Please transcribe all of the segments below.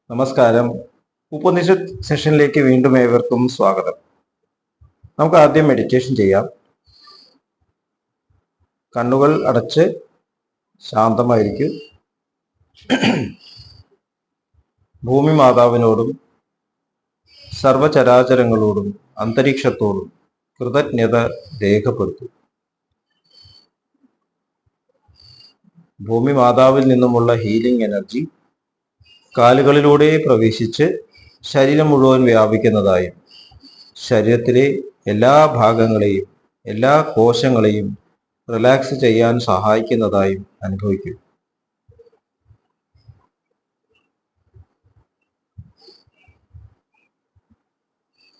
നമസ്കാരം. ഉപനിഷത്ത് സെഷനിലേക്ക് വീണ്ടും ഏവർക്കും സ്വാഗതം. നമുക്ക് ആദ്യം മെഡിറ്റേഷൻ ചെയ്യാം. കണ്ണുകൾ അടച്ച് ശാന്തമായിരിക്കും. ഭൂമി മാതാവിനോടും സർവചരാചരങ്ങളോടും അന്തരീക്ഷത്തോടും കൃതജ്ഞത രേഖപ്പെടുത്തും. ഭൂമി മാതാവിൽ നിന്നുമുള്ള ഹീലിംഗ് എനർജി കാലുകളിലൂടെ പ്രവേശിച്ച് ശരീരം മുഴുവൻ വ്യാപിക്കുന്നതായും ശരീരത്തിലെ എല്ലാ ഭാഗങ്ങളെയും എല്ലാ കോശങ്ങളെയും റിലാക്സ് ചെയ്യാൻ സഹായിക്കുന്നതായും അനുഭവിക്കും.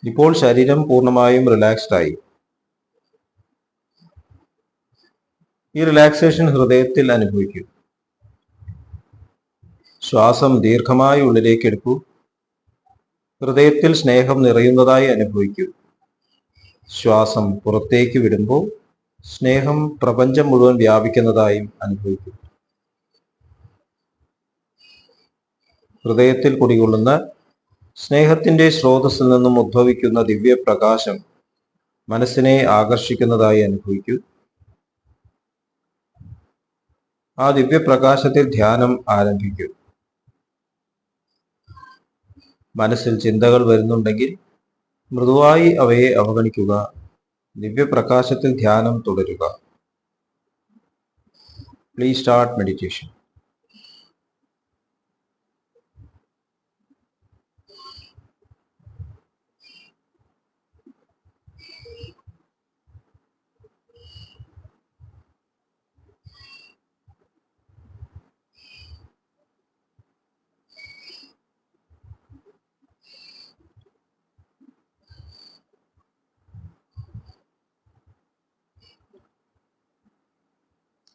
ഇപ്പോൾ ശരീരം പൂർണ്ണമായും റിലാക്സ്ഡ് ആയി. ഈ റിലാക്സേഷൻ ഹൃദയത്തിൽ അനുഭവിക്കും. ശ്വാസം ദീർഘമായി ഉള്ളിലേക്ക് എടുക്കൂ. ഹൃദയത്തിൽ സ്നേഹം നിറയുന്നതായി അനുഭവിക്കൂ. ശ്വാസം പുറത്തേക്ക് വിടുമ്പോൾ സ്നേഹം പ്രപഞ്ചം മുഴുവൻ വ്യാപിക്കുന്നതായും അനുഭവിക്കൂ. ഹൃദയത്തിൽ കുടികൊള്ളുന്ന സ്നേഹത്തിന്റെ സ്രോതസ്സിൽ നിന്നും ഉദ്ഭവിക്കുന്ന ദിവ്യപ്രകാശം മനസ്സിനെ ആകർഷിക്കുന്നതായി അനുഭവിക്കൂ. ആ ദിവ്യപ്രകാശത്തിൽ ധ്യാനം ആരംഭിക്കൂ. മനസ്സിൽ ചിന്തകൾ വരുന്നുണ്ടെങ്കിൽ മൃദുവായി അവയെ അവഗണിക്കുക. ദിവ്യപ്രകാശത്തിൽ ധ്യാനം തുടരുക. Please start meditation.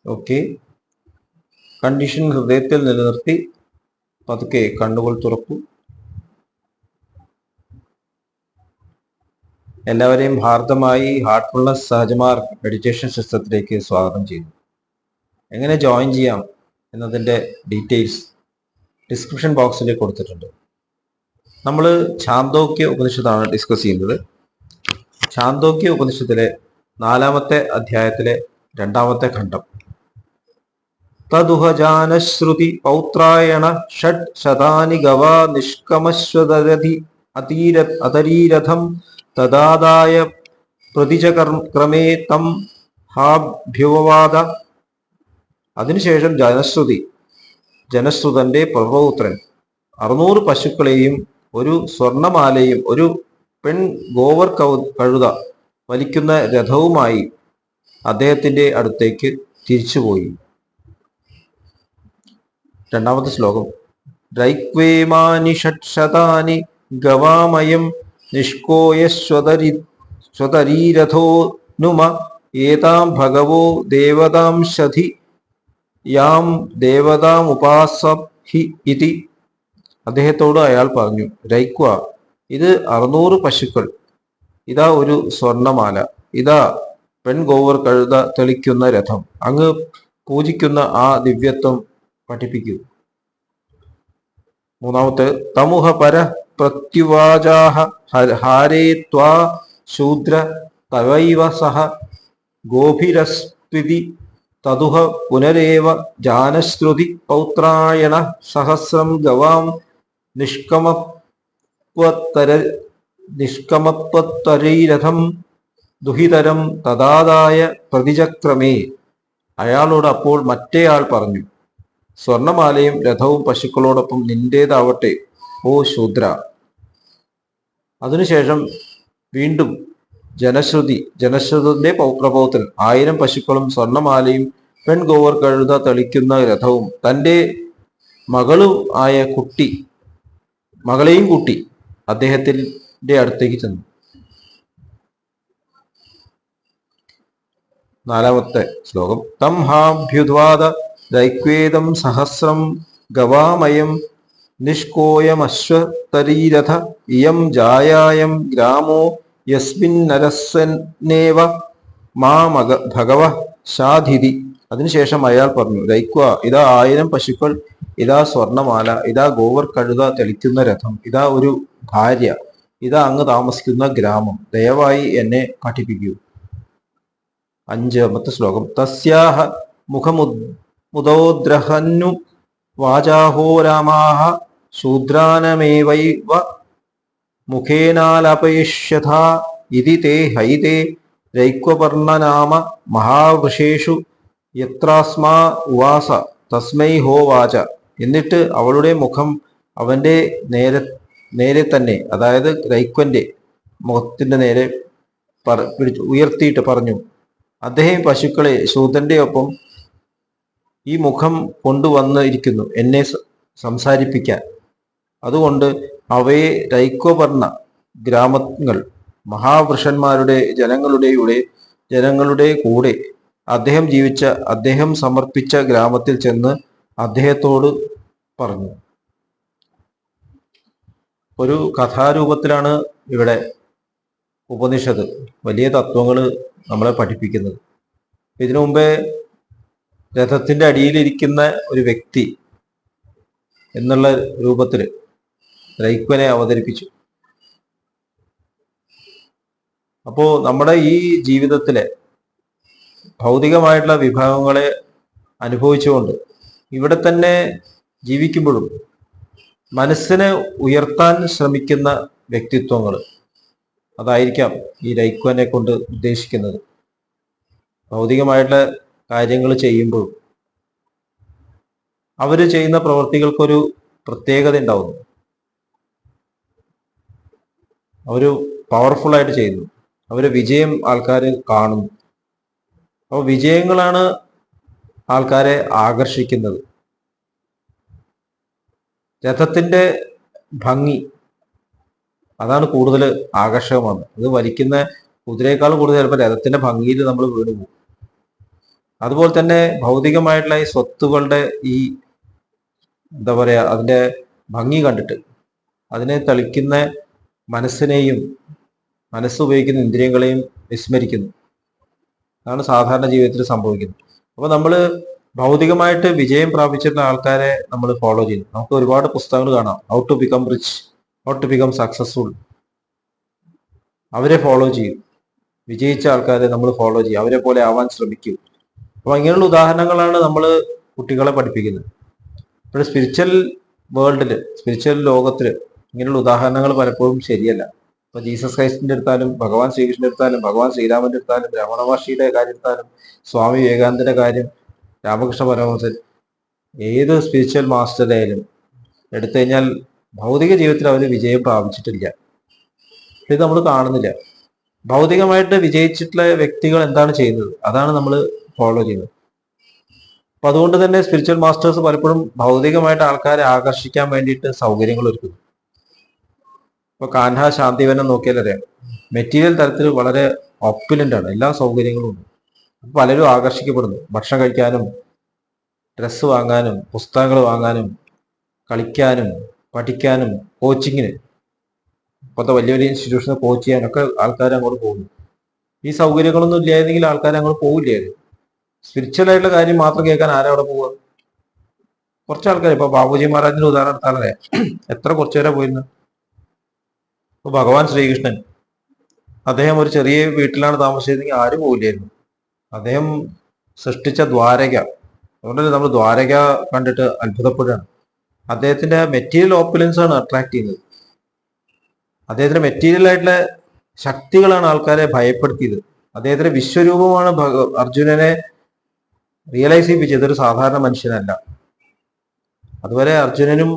Okay, condition ഹൃദയത്തിൽ നിലനിർത്തി പതുക്കെ കണ്ണുകൾ തുറക്കൂ. എല്ലാവരെയും ഹാർദമായി ഹാർട്ട്ഫുൾനെസ് സഹജമാർ മെഡിറ്റേഷൻ സിസ്റ്റത്തിലേക്ക് സ്വാഗതം ചെയ്യുന്നു. എങ്ങനെ ജോയിൻ ചെയ്യാം എന്നതിൻ്റെ ഡീറ്റെയിൽസ് ഡിസ്ക്രിപ്ഷൻ ബോക്സിൽ കൊടുത്തിട്ടുണ്ട്. നമ്മൾ ഛാന്തോക്യ ഉപനിഷത്താണ് ഡിസ്കസ് ചെയ്യുന്നത്. ഛാന്തോക്യ ഉപനിഷത്തിലെ 4-ാമത്തെ അധ്യായത്തിലെ 2-ാമത്തെ ഖണ്ഡം. തദുഹജാനശ്രുതി പൗത്രായണ ഷഡ് ശതാനി ഗവാ നിഷ്കമശ്വതരതി അതരീരഥം തദാദായ പ്രതിചക്രമേ തം ഹാഭ്യുവാദ. അതിനുശേഷം ജനശ്രുതന്റെ പ്രപൗത്രൻ 600 പശുക്കളെയും ഒരു സ്വർണമാലയും ഒരു പെൺ ഗോവർ കഴുത വലിക്കുന്ന രഥവുമായി അദ്ദേഹത്തിന്റെ അടുത്തേക്ക് തിരിച്ചുപോയി. 2-ാമത്തെ ശ്ലോകം. ദ്രൈക്വേമാനി ഷട്ശതാനി ഗവാമയം നിഷ്കോയശ്വതരീരഥോ നുമ ഏതാം ഭഗവോ ദേവതാംശധി യാം ദേവതാം ഉപാസഹി ഇതി. അദ്ദേഹത്തോട് അയാൾ പറഞ്ഞു, രൈക്വ, ഇത് 600 പശുക്കൾ, ഇതാ ഒരു സ്വർണമാല, ഇതാ പെൺഗോവർ കഴുത തെളിക്കുന്ന രഥം. അങ്ങ് പൂജിക്കുന്ന ആ ദിവ്യത്വം പഠിപ്പിക്കൂ. 3-ാമത്തെ. തമുഹ പര പ്രത്യുവാചാഹ ഹാരേ ത്വാ ശൂദ്ര തവൈവ സഹ ഗോഭിരസ്ത്വിതി തതുഹ പുനരേവ ജാനശ്രുതി പൗത്രായണ സഹസ്രം ഗവാം നിഷ്കമത്വരൈരഥം ദുഹിതരം തദാദായ പ്രതിചക്രമേ. അയാളോട് അപ്പോൾ മറ്റേയാൾ പറഞ്ഞു, സ്വർണമാലയും രഥവും പശുക്കളോടൊപ്പം നിന്റേതാവട്ടെ, ഓ ശൂദ്ര. അതിനുശേഷം വീണ്ടും ജനശ്രുതന്റെ പ്രപൗത്രൻ 1000 പശുക്കളും സ്വർണമാലയും പെൺഗോവർ കഴുത തെളിക്കുന്ന രഥവും തൻ്റെ മകളെയും കൂട്ടി അദ്ദേഹത്തിന്റെ അടുത്തേക്ക് ചെന്നു. 4-ാമത്തെ ശ്ലോകം. തം ഹാഭ്യുദ്വാദ ദൈക്വേദം സഹസ്രം ഗവാമയം നിഷ്കോയമശ്വതരീരഥ ഇയം ജായായം ഗ്രാമോ യസ്മിന്നരസന്നേവ മാ ഭഗവ ശാധിതി. അതിനുശേഷം അയാൾ പറഞ്ഞു, ദൈക്വ, ഇതാ 1000 പശുക്കൾ, ഇതാ സ്വർണമാല, ഇതാ ഗോവർ കഴുത തെളിക്കുന്ന രഥം, ഇതാ ഒരു ഭാര്യ, ഇതാ അങ്ങ് താമസിക്കുന്ന ഗ്രാമം, ദയവായി എന്നെ പഠിപ്പിക്കൂ. 5-ാമത്തെ ശ്ലോകം. തസ്യാഹ മുഖമുദോദ്രഹന്നു വാചാഹോ രാമാഹ ശൂദ്രാനമേവൈവ മുഖേനാലപയിഷ്യഥാ ഇതി തേ ഹൈതേ രൈക്വപർണനാമ മഹാവൃഷേഷു യത്രാസ്മാ ഉവാസ തസ്മൈ ഹോവാച. എന്നിട്ട് അവളുടെ മുഖം അവന്റെ നേരെ തന്നെ, അതായത് രൈക്വന്റെ മുഖത്തിന്റെ നേരെ ഉയർത്തിയിട്ട് പറഞ്ഞു, അദ്ദേഹം പശുക്കളെ ശൂദ്രന്റെ ഒപ്പം ഈ മുഖം കൊണ്ടുവന്നിരിക്കുന്നു എന്നെ സംസാരിപ്പിക്കാൻ. അതുകൊണ്ട് അവയെ രൈക്വപർണ ഗ്രാമങ്ങൾ മഹാവൃഷന്മാരുടെ ജനങ്ങളുടെ കൂടെ അദ്ദേഹം സമർപ്പിച്ച ഗ്രാമത്തിൽ ചെന്ന് അദ്ദേഹത്തോട് പറഞ്ഞു. ഒരു കഥാരൂപത്തിലാണ് ഇവിടെ ഉപനിഷത്ത് വലിയ തത്വങ്ങൾ നമ്മളെ പഠിപ്പിക്കുന്നത്. ഇതിനു മുമ്പേ രഥത്തിന്റെ അടിയിലിരിക്കുന്ന ഒരു വ്യക്തി എന്നുള്ള രൂപത്തിൽ രൈക്വനെ അവതരിപ്പിച്ചു. അപ്പോ നമ്മുടെ ഈ ജീവിതത്തിലെ ഭൗതികമായിട്ടുള്ള വിഭവങ്ങളെ അനുഭവിച്ചുകൊണ്ട് ഇവിടെ തന്നെ ജീവിക്കുമ്പോഴും മനസ്സിനെ ഉയർത്താൻ ശ്രമിക്കുന്ന വ്യക്തിത്വങ്ങൾ, അതായിരിക്കാം ഈ രൈക്വനെ കൊണ്ട് ഉദ്ദേശിക്കുന്നത്. ഭൗതികമായിട്ടുള്ള കാര്യങ്ങൾ ചെയ്യുമ്പോഴും അവര് ചെയ്യുന്ന പ്രവൃത്തികൾക്കൊരു പ്രത്യേകത ഉണ്ടാവുന്നു. അവര് പവർഫുൾ ആയിട്ട് ചെയ്യുന്നു. അവര് വിജയം ആൾക്കാർ കാണുന്നു. അപ്പോൾ വിജയങ്ങളാണ് ആൾക്കാരെ ആകർഷിക്കുന്നത്. രഥത്തിന്റെ ഭംഗി അതാണ് കൂടുതൽ ആകർഷകമാണ്. അത് വലിക്കുന്ന കുതിരയേക്കാളും കൂടുതൽ ചിലപ്പോൾ രഥത്തിന്റെ ഭംഗിയിൽ നമ്മൾ വീണുപോകും. അതുപോലെ തന്നെ ഭൗതികമായിട്ടുള്ള ഈ സ്വത്തുക്കളുടെ ഈ എന്താ പറയാ, അതിന്റെ ഭംഗി കണ്ടിട്ട് അതിനെ തളിക്കുന്ന മനസ്സുപയോഗിക്കുന്ന ഇന്ദ്രിയങ്ങളെയും വിസ്മരിക്കുന്നു. അതാണ് സാധാരണ ജീവിതത്തിൽ സംഭവിക്കുന്നത്. അപ്പൊ നമ്മൾ ഭൗതികമായിട്ട് വിജയം പ്രാപിച്ചിട്ടുള്ള ആൾക്കാരെ നമ്മൾ ഫോളോ ചെയ്യുന്നു. നമുക്ക് ഒരുപാട് പുസ്തകങ്ങൾ കാണാം, how to become rich, how to become successful. അവരെ ഫോളോ ചെയ്യും. വിജയിച്ച ആൾക്കാരെ നമ്മൾ ഫോളോ ചെയ്യും, അവരെ പോലെ ആവാൻ ശ്രമിക്കും. അപ്പൊ ഇങ്ങനെയുള്ള ഉദാഹരണങ്ങളാണ് നമ്മൾ കുട്ടികളെ പഠിപ്പിക്കുന്നത്. ഇപ്പോൾ സ്പിരിച്വൽ ലോകത്തിൽ ഇങ്ങനെയുള്ള ഉദാഹരണങ്ങൾ പലപ്പോഴും ശരിയല്ല. ഇപ്പൊ ജീസസ് ക്രൈസ്റ്റിന്റെ എടുത്താലും, ഭഗവാൻ ശ്രീകൃഷ്ണന്റെ എടുത്താലും, ഭഗവാൻ ശ്രീരാമന്റെ എടുത്താലും, രമണ മഹർഷിയുടെ കാര്യം എടുത്താലും, സ്വാമി വിവേകാനന്ദന്റെ കാര്യം, രാമകൃഷ്ണ പരമഹംസൻ, ഏത് സ്പിരിച്വൽ മാസ്റ്ററുടെ ആയാലും എടുത്തു കഴിഞ്ഞാൽ ഭൗതിക ജീവിതത്തിൽ അവർ വിജയം പ്രാപിച്ചിട്ടില്ല. ഇത് നമ്മൾ കാണുന്നില്ല. ഭൗതികമായിട്ട് വിജയിച്ചിട്ടുള്ള വ്യക്തികൾ എന്താണ് ചെയ്യുന്നത് അതാണ് നമ്മൾ ഫോളോ ചെയ്യുന്നത്. അപ്പൊ അതുകൊണ്ട് തന്നെ സ്പിരിച്വൽ മാസ്റ്റേഴ്സ് പലപ്പോഴും ഭൗതികമായിട്ട് ആൾക്കാരെ ആകർഷിക്കാൻ വേണ്ടിയിട്ട് സൗകര്യങ്ങൾ ഒരുക്കുന്നു. ഇപ്പൊ കാൻഹ ശാന്തിവനം നോക്കിയാലറിയാം, മെറ്റീരിയൽ തലത്തിൽ വളരെ ഓപ്പുലന്റ് ആണ്, എല്ലാ സൗകര്യങ്ങളും ഉണ്ട്. പലരും ആകർഷിക്കപ്പെടുന്നു. ഭക്ഷണം കഴിക്കാനും, ഡ്രസ്സ് വാങ്ങാനും, പുസ്തകങ്ങൾ വാങ്ങാനും, കളിക്കാനും, പഠിക്കാനും, കോച്ചിങ്ങിന്, ഇപ്പോഴത്തെ വലിയ വലിയ ഇൻസ്റ്റിറ്റ്യൂഷനെ കോച്ച് ചെയ്യാനൊക്കെ ആൾക്കാർ അങ്ങോട്ട് പോകുന്നു. ഈ സൗകര്യങ്ങളൊന്നും ഇല്ലായിരുന്നെങ്കിൽ ആൾക്കാർ അങ്ങോട്ട് പോവില്ലായിരുന്നു. സ്പിരിച്വൽ ആയിട്ടുള്ള കാര്യം മാത്രം കേൾക്കാൻ ആരവിടെ പോവുക? കുറച്ച് ആൾക്കാർ. ഇപ്പൊ ബാബുജി മഹാരാജിന്റെ ഉദാഹരണം എടുത്താലേ എത്ര കുറച്ചു പേരെ പോയിരുന്നു. ഇപ്പൊ ഭഗവാൻ ശ്രീകൃഷ്ണൻ, അദ്ദേഹം ഒരു ചെറിയ വീട്ടിലാണ് താമസിച്ചതെങ്കിൽ ആരും പോവില്ലായിരുന്നു. അദ്ദേഹം സൃഷ്ടിച്ച ദ്വാരക, അതുകൊണ്ടല്ലേ നമ്മൾ ദ്വാരക കണ്ടിട്ട് അത്ഭുതപ്പെടുകയാണ്. അദ്ദേഹത്തിന്റെ മെറ്റീരിയൽ ഓപ്പുലൻസ് ആണ് അട്രാക്ട് ചെയ്യുന്നത്. അദ്ദേഹത്തിന്റെ മെറ്റീരിയൽ ആയിട്ടുള്ള ശക്തികളാണ് ആൾക്കാരെ ഭയപ്പെടുത്തിയത്. അദ്ദേഹത്തിന്റെ വിശ്വരൂപമാണ് അർജുനനെ റിയലൈസ് ചെയ്യിപ്പിച്ചത്. ഇതൊരു സാധാരണ മനുഷ്യനല്ല. അതുവരെ അർജുനനും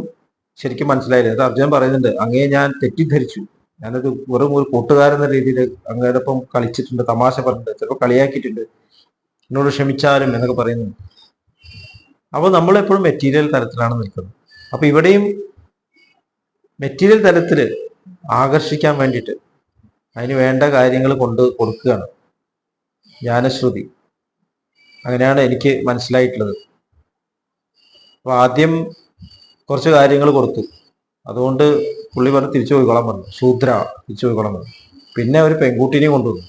ശരിക്കും മനസ്സിലായില്ല. അത് അർജുനൻ പറയുന്നുണ്ട്, അങ്ങേ ഞാൻ തെറ്റിദ്ധരിച്ചു, ഞാനൊരു വെറും ഒരു കൂട്ടുകാരെന്ന രീതിയിൽ അങ്ങയോടൊപ്പം കളിച്ചിട്ടുണ്ട്, തമാശ പറഞ്ഞിട്ടുണ്ട്, ചിലപ്പോൾ കളിയാക്കിയിട്ടുണ്ട്, എന്നോട് ക്ഷമിച്ചാലും എന്നൊക്കെ പറയുന്നു. അപ്പോൾ നമ്മളെപ്പോഴും മെറ്റീരിയൽ തലത്തിലാണ് നിൽക്കുന്നത്. അപ്പൊ ഇവിടെയും മെറ്റീരിയൽ തലത്തിൽ ആകർഷിക്കാൻ വേണ്ടിയിട്ട് അതിന് വേണ്ട കാര്യങ്ങൾ കൊടുക്കുകയാണ് ജ്ഞാനശ്രുതി. അങ്ങനെയാണ് എനിക്ക് മനസ്സിലായിട്ടുള്ളത്. അപ്പൊ ആദ്യം കുറച്ച് കാര്യങ്ങൾ കൊടുത്തു, അതുകൊണ്ട് പുള്ളി പറഞ്ഞ് തിരിച്ചു പോയിക്കോളാൻ പറഞ്ഞു, ശൂദ്ര തിരിച്ചു പോയിക്കോളാൻ പറഞ്ഞു. പിന്നെ ഒരു പെൺകുട്ടീനെയും കൊണ്ടുവന്നു,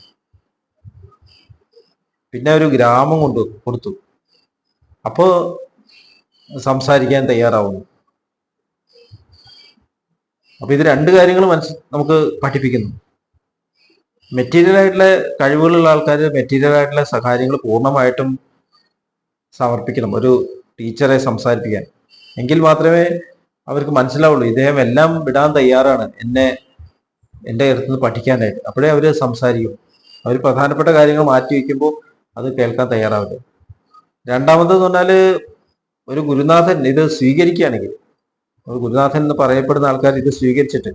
പിന്നെ ഒരു ഗ്രാമം കൊടുത്തു. അപ്പോ സംസാരിക്കാൻ തയ്യാറാവുന്നു. അപ്പൊ ഇത് രണ്ട് കാര്യങ്ങൾ നമുക്ക് പഠിപ്പിക്കുന്നു. മെറ്റീരിയൽ ആയിട്ടുള്ള കഴിവുകളുള്ള ആൾക്കാർ മെറ്റീരിയൽ ആയിട്ടുള്ള കാര്യങ്ങൾ പൂർണ്ണമായിട്ടും സമർപ്പിക്കണം ഒരു ടീച്ചറെ സംസാരിപ്പിക്കാൻ. എങ്കിൽ മാത്രമേ അവർക്ക് മനസ്സിലാവുള്ളൂ ഇദ്ദേഹം എല്ലാം വിടാൻ തയ്യാറാണ് എൻ്റെ അടുത്ത് നിന്ന് പഠിക്കാനായിട്ട്. അപ്പോഴേ അവർ സംസാരിക്കും. അവർ പ്രധാനപ്പെട്ട കാര്യങ്ങൾ മാറ്റി വയ്ക്കുമ്പോൾ അത് കേൾക്കാൻ തയ്യാറാവില്ല. രണ്ടാമതെന്ന് പറഞ്ഞാൽ ഒരു ഗുരുനാഥൻ ഇത് സ്വീകരിക്കുകയാണെങ്കിൽ, ഒരു ഗുരുനാഥൻ എന്ന് പറയപ്പെടുന്ന ആൾക്കാർ ഇത് സ്വീകരിച്ചിട്ട്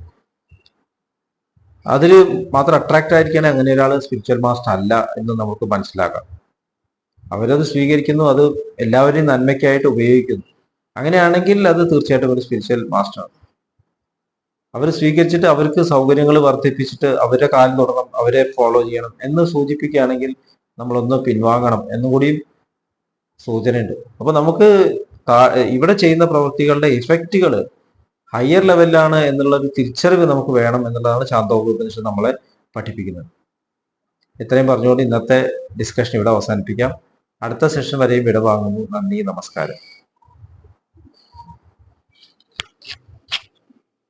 അതിൽ മാത്രം അട്രാക്റ്റ് ആയിരിക്കാൻ അങ്ങനെ ഒരാൾ സ്പിരിച്വൽ മാസ്റ്റർ അല്ല എന്ന് നമുക്ക് മനസ്സിലാക്കാം. അവരത് സ്വീകരിക്കുന്നു, അത് എല്ലാവരെയും നന്മയ്ക്കായിട്ട് ഉപയോഗിക്കുന്നു. അങ്ങനെയാണെങ്കിൽ അത് തീർച്ചയായിട്ടും ഒരു സ്പിരിച്വൽ മാസ്റ്ററാണ്. അവർ സ്വീകരിച്ചിട്ട് അവർക്ക് സൗകര്യങ്ങൾ വർദ്ധിപ്പിച്ചിട്ട് അവരുടെ കാലിൽ തുടങ്ങണം, അവരെ ഫോളോ ചെയ്യണം എന്ന് സൂചിപ്പിക്കുകയാണെങ്കിൽ നമ്മളൊന്ന് പിൻവാങ്ങണം എന്നുകൂടിയും സൂചനയുണ്ട്. അപ്പൊ നമുക്ക് ഇവിടെ ചെയ്യുന്ന പ്രവൃത്തികളുടെ ഇഫക്റ്റുകൾ ഹയർ ലെവലിലാണ് എന്നുള്ള ഒരു തിരിച്ചറിവ് നമുക്ക് വേണം എന്നുള്ളതാണ് ശാന്തോപനിഷത്ത് നമ്മളെ പഠിപ്പിക്കുന്നത്. ഇത്രയും പറഞ്ഞുകൊണ്ട് ഇന്നത്തെ ഡിസ്കഷൻ ഇവിടെ അവസാനിപ്പിക്കാം. അടുത്ത സെഷൻ വരെയും വിട വാങ്ങുന്നു. നന്ദി, നമസ്കാരം.